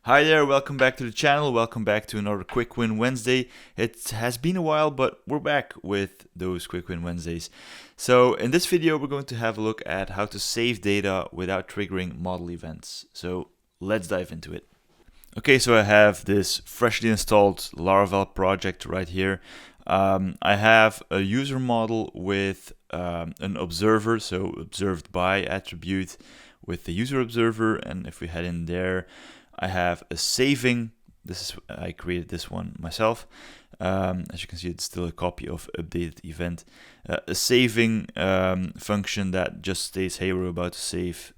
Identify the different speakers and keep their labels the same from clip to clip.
Speaker 1: Hi there, welcome back to the channel, welcome back to another Quick Win Wednesday. It has been a while, but we're back with those Quick Win Wednesdays. So in this video, we're going to have a look at how to save data without triggering model events. So let's dive into it. Okay, so I have this freshly installed Laravel project right here. I have a user model with an observer, so observed by attribute with the user observer, and if we head in there, I have a saving. I created this one myself. As you can see, it's still a copy of updated event. A saving function that just states, hey, we're about to save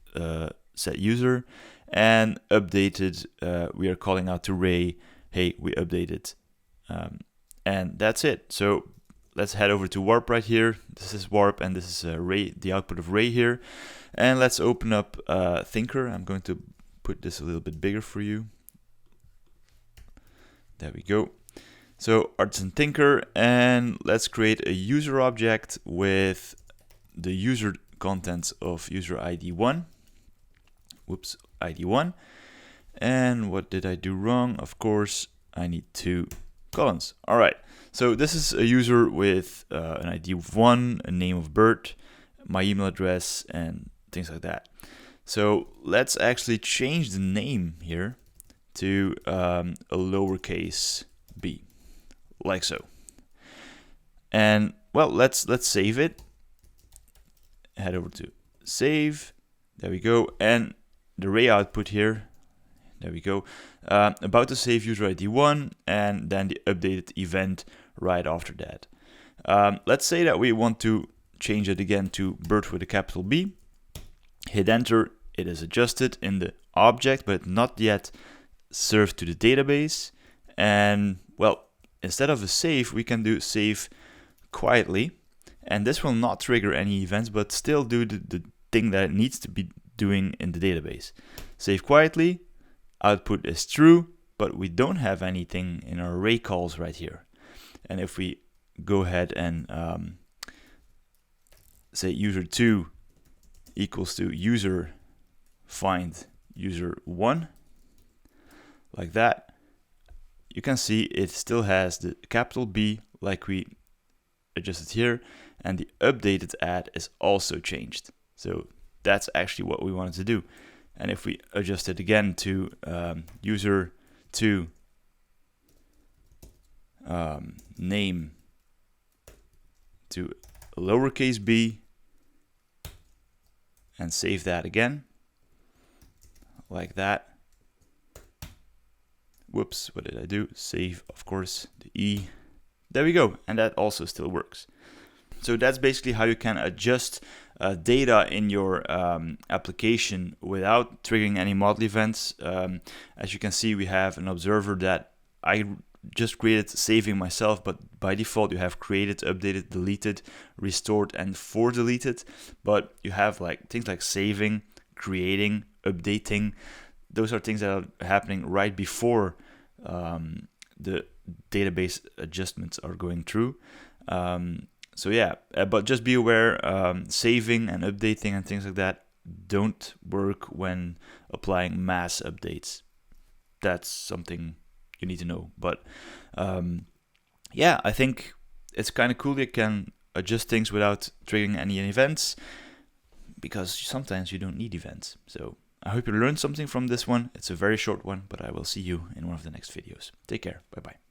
Speaker 1: set user, and updated, we are calling out to Ray, hey, we updated. And that's it. So let's head over to Warp right here. This is Warp, and this is Ray, the output of Ray here. And let's open up Thinker. I'm going to put this a little bit bigger for you. There we go. So Artisan Thinker, and let's create a user object with the user contents of user ID 1. Whoops, ID 1. And what did I do wrong? Of course, I need 2 columns. All right, so this is a user with an ID of 1, a name of birth, my email address, and things like that. So let's actually change the name here to a lowercase b, like so. And well, let's save it. Head over to save. There we go. And the Ray output here. There we go. About to save user ID 1, and then the updated event right after that. Let's say that we want to change it again to birth with a capital B. Hit enter, it is adjusted in the object, but not yet served to the database. And well, instead of a save, we can do save quietly. And this will not trigger any events, but still do the thing that it needs to be doing in the database. Save quietly, output is true, but we don't have anything in our array calls right here. And if we go ahead and say user2 equals to user find user 1, like that, you can see it still has the capital B like we adjusted here, and the updated add is also changed. So that's actually what we wanted to do. And if we adjust it again to user 2 name to lowercase b, and save that again, like that. Whoops, what did I do? Save, of course, the E. There we go, and that also still works. So that's basically how you can adjust data in your application without triggering any model events. As you can see, we have an observer that I just created saving myself, but by default you have created, updated, deleted, restored, and for deleted. But you have like things like saving, creating, updating. Those are things that are happening right before the database adjustments are going through. So yeah, but just be aware, saving and updating and things like that don't work when applying mass updates. That's something you need to know. But yeah, I think it's kind of cool. You can adjust things without triggering any events, because sometimes you don't need events. So I hope you learned something from this one. It's a very short one, but I will see you in one of the next videos. Take care. Bye-bye.